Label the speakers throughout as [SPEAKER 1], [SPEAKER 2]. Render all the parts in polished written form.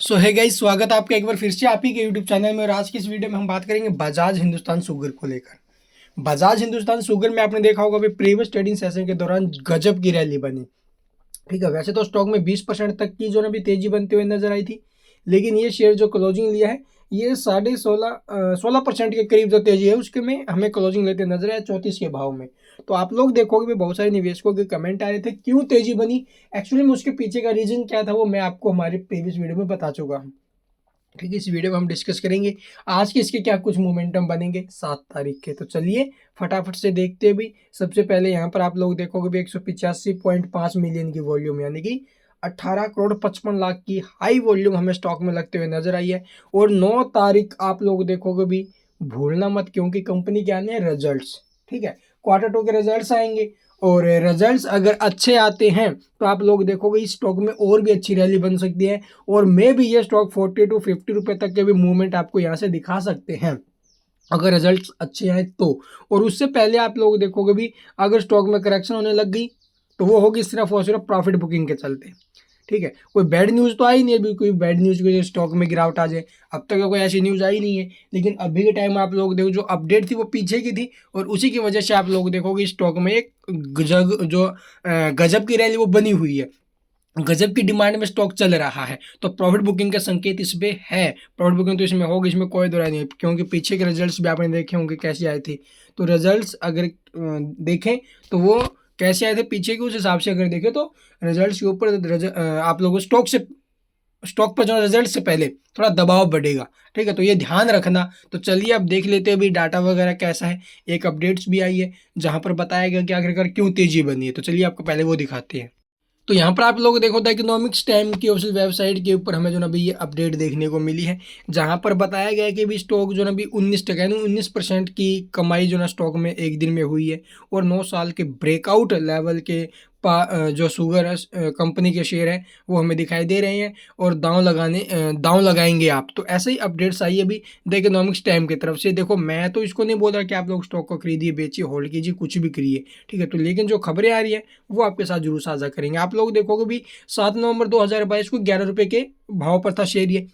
[SPEAKER 1] सो है गाइस, स्वागत है आपका एक बार फिर से आप ही के यूट्यूब चैनल में। और आज की इस वीडियो में हम बात करेंगे बजाज हिंदुस्तान शुगर को लेकर। बजाज हिंदुस्तान शुगर में आपने देखा होगा अभी प्रीवियस ट्रेडिंग सेशन के दौरान गजब की रैली बनी। ठीक है, वैसे तो स्टॉक में 20% तक की जो ना भी तेजी बनते हुए नजर आई थी, लेकिन ये शेयर जो क्लोजिंग लिया है ये 16.5% के करीब जो तेजी है उसके में हमें क्लोजिंग लेते नजर आया 34 के भाव में। तो आप लोग देखोगे भी बहुत सारे निवेशकों के कमेंट आ रहे थे क्यों तेजी बनी। एक्चुअली में उसके पीछे का रीजन क्या था वो मैं आपको हमारे प्रीवियस वीडियो में बता चुका हूँ। ठीक है, इस वीडियो में हम डिस्कस करेंगे आज के इसके क्या कुछ मोमेंटम बनेंगे 7 तारीख के। तो चलिए फटाफट से देखते हैं भी। सबसे पहले यहाँ पर आप लोग देखोगे भी 185.5 मिलियन की वॉल्यूम यानी कि 18 करोड़ 55 लाख की हाई वॉल्यूम हमें स्टॉक में लगते हुए नजर आई है। और 9 तारीख आप लोग देखोगे भी, भूलना मत क्योंकि कंपनी के आने हैं रिजल्ट्स। ठीक है, Q2 के रिजल्ट्स आएंगे और रिजल्ट्स अगर अच्छे आते हैं तो आप लोग देखोगे इस स्टॉक में और भी अच्छी रैली बन सकती है। और मे भी ये स्टॉक 40 to 50 रुपए तक के भी मूवमेंट आपको यहाँ से दिखा सकते हैं अगर रिजल्ट्स अच्छे आए तो। और उससे पहले आप लोग देखोगे भी अगर स्टॉक में करेक्शन होने लग गई तो वो होगी सिर्फ और सिर्फ प्रॉफिट बुकिंग के चलते। ठीक है, कोई बैड न्यूज़ तो आई नहीं है, अभी कोई बैड न्यूज़ की वजह से स्टॉक में गिरावट आ जाए, अब तक कोई ऐसी न्यूज़ आई नहीं है। लेकिन अभी के टाइम आप लोग देखो जो अपडेट थी वो पीछे की थी और उसी की वजह से आप लोग देखोगे स्टॉक में एक गजब की रैली वो बनी हुई है। गजब की डिमांड में स्टॉक चल रहा है तो प्रॉफिट बुकिंग का संकेत इसमें है। प्रॉफिट बुकिंग तो इसमें होगी, इसमें कोई दो राय नहीं है क्योंकि पीछे के रिजल्ट्स भी आपने देखे होंगे कैसे आए थे। तो रिजल्ट्स अगर देखें तो वो कैसे आए थे पीछे के, उस हिसाब से अगर देखें तो रिजल्ट्स के ऊपर आप लोगों स्टॉक पर जो रिजल्ट से पहले थोड़ा दबाव बढ़ेगा। ठीक है, तो ये ध्यान रखना। तो चलिए अब देख लेते हैं भी डाटा वगैरह कैसा है। एक अपडेट्स भी आई है जहां पर बताया गया कि आखिरकार क्यों तेजी बनी है। तो चलिए आपको पहले वो दिखाते हैं। तो यहाँ पर आप लोग देखो द इकोनॉमिक्स टाइम की ऑफिशियल वेबसाइट के ऊपर हमें जो ना भी ये अपडेट देखने को मिली है जहाँ पर बताया गया है कि भी स्टॉक जो ना भी 19% यानी 19% की कमाई जो ना स्टॉक में एक दिन में हुई है। और 9 साल के ब्रेकआउट लेवल के जो शुगर कंपनी के शेयर है वो हमें दिखाई दे रहे हैं। और दांव लगाएंगे आप। तो ऐसे ही अपडेट्स आई है अभी द इकोनॉमिक्स टाइम की तरफ से। देखो मैं तो इसको नहीं बोल रहा कि आप लोग स्टॉक को खरीदिए बेचिए होल्ड कीजिए कुछ भी करिए। ठीक है, तो लेकिन जो खबरें आ रही है वो आपके साथ जरूर साझा करेंगे। आप लोग देखोगे भी 7 नवंबर 2022 को 11 रुपए के भाव पर था शेयर ये,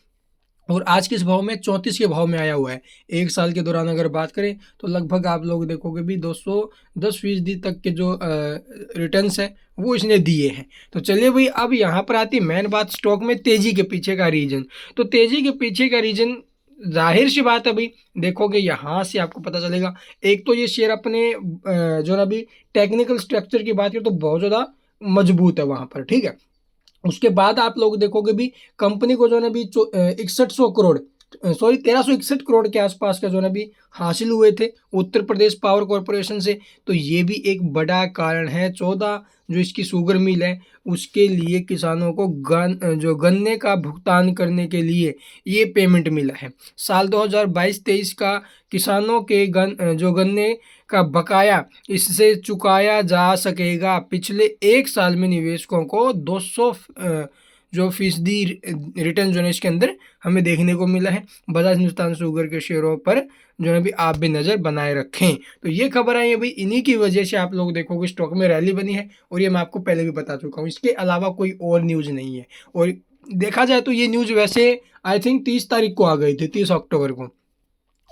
[SPEAKER 1] और आज के इस भाव में 34 के भाव में आया हुआ है। एक साल के दौरान अगर बात करें तो लगभग आप लोग देखोगे भी 210% तक के जो रिटर्न्स है वो इसने दिए हैं। तो चलिए भाई अब यहाँ पर आती है मेन बात स्टॉक में तेजी के पीछे का रीजन। तो तेजी के पीछे का रीजन जाहिर सी बात है भाई, देखोगे यहाँ से आपको पता चलेगा। एक तो ये शेयर अपने जो ना भी टेक्निकल स्ट्रक्चर की बात करें तो बहुत ज़्यादा मजबूत है वहाँ पर। ठीक है, उसके बाद आप लोग देखोगे भी कंपनी को जो है ना भी 6100 करोड़, सॉरी 1361 करोड़ के आसपास का जो है ना भी हासिल हुए थे उत्तर प्रदेश पावर कॉरपोरेशन से। तो ये भी एक बड़ा कारण है। 14 जो इसकी शुगर मिल है उसके लिए किसानों को जो गन्ने का भुगतान करने के लिए ये पेमेंट मिला है। साल 2022-23 का किसानों के जो गन्ने का बकाया इससे चुकाया जा सकेगा। पिछले एक साल में निवेशकों को 200 जो फीसदी रिटर्न जो है इसके अंदर हमें देखने को मिला है। बजाज हिंदुस्तान शुगर के शेयरों पर जो है भी आप भी नज़र बनाए रखें। तो ये खबर आई है भाई, इन्हीं की वजह से आप लोग देखोगे स्टॉक में रैली बनी है और ये मैं आपको पहले भी बता चुका हूँ। इसके अलावा कोई और न्यूज़ नहीं है। और देखा जाए तो ये न्यूज़ वैसे आई थिंक 30 तारीख को आ गई थी, 30 अक्टूबर को,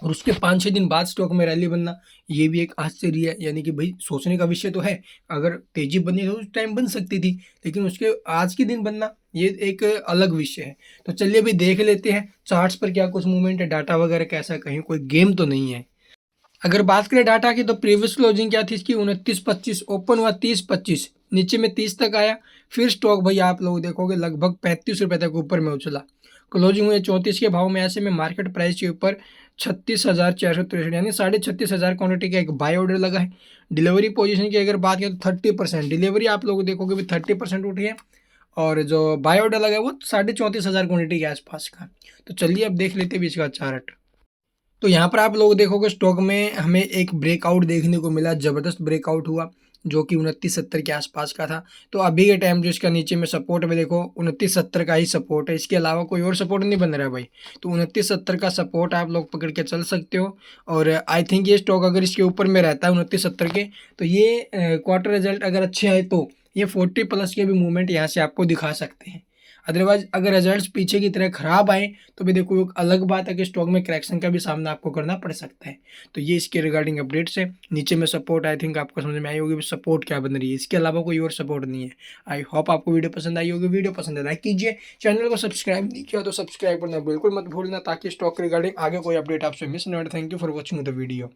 [SPEAKER 1] और उसके 5-6 दिन बाद स्टॉक में रैली बनना ये भी एक आश्चर्य है। यानी कि भाई सोचने का विषय तो है, अगर तेजी बननी तो उस टाइम बन सकती थी लेकिन उसके आज के दिन बनना ये एक अलग विषय है। तो चलिए अभी देख लेते हैं चार्ट्स पर क्या कुछ मूवमेंट है, डाटा वगैरह कैसा, कहीं कोई गेम तो नहीं है। अगर बात करें डाटा की तो प्रीवियस क्लोजिंग क्या थी इसकी 29.25, ओपन हुआ 30.25, नीचे में 30 तक आया। फिर स्टॉक भाई आप लोग देखोगे लगभग 35 रुपये तक ऊपर में उछला, क्लोजिंग हुई 34 के भाव में। ऐसे में मार्केट प्राइस के ऊपर 36,463 यानी 36,500 क्वान्टिटी का एक बाय ऑर्डर लगा है। डिलीवरी पोजीशन की अगर बात करें तो 30% डिलीवरी आप लोग देखोगे भी 30% उठी है। और जो बाय ऑर्डर लगा है वो 34,500 क्वान्टिटी के आसपास का। तो चलिए अब देख लेते हैं बीच का चार्ट। तो यहाँ पर आप लोग देखोगे स्टॉक में हमें एक ब्रेकआउट देखने को मिला, ज़बरदस्त ब्रेकआउट हुआ जो कि 2970 के आसपास का था। तो अभी के टाइम जो इसका नीचे में सपोर्ट में देखो 2970 का ही सपोर्ट है, इसके अलावा कोई और सपोर्ट नहीं बन रहा है भाई। तो 2970 का सपोर्ट आप लोग पकड़ के चल सकते हो। और आई थिंक ये स्टॉक अगर इसके ऊपर में रहता है 2970 के तो ये क्वार्टर रिजल्ट अगर अच्छे आए तो ये 40+ के भी मूवमेंट यहाँ से आपको दिखा सकते हैं। अदरवाइज अगर रिजल्ट्स पीछे की तरह खराब आए तो भी देखो एक अलग बात है कि स्टॉक में करेक्शन का भी सामना आपको करना पड़ सकता है। तो ये इसके रिगार्डिंग अपडेट्स है। नीचे में सपोर्ट आई थिंक आपको समझ में आई होगी सपोर्ट क्या बन रही है, इसके अलावा कोई और सपोर्ट नहीं है। आई होप आपको वीडियो पसंद आई होगी। वीडियो पसंद है लाइक कीजिए, चैनल को सब्सक्राइब नहीं किया तो सब्सक्राइब करना बिल्कुल मत भूलना ताकि स्टॉक रिगार्डिंग आगे कोई अपडेट आपसे मिस ना हो। Thank you for watching the video.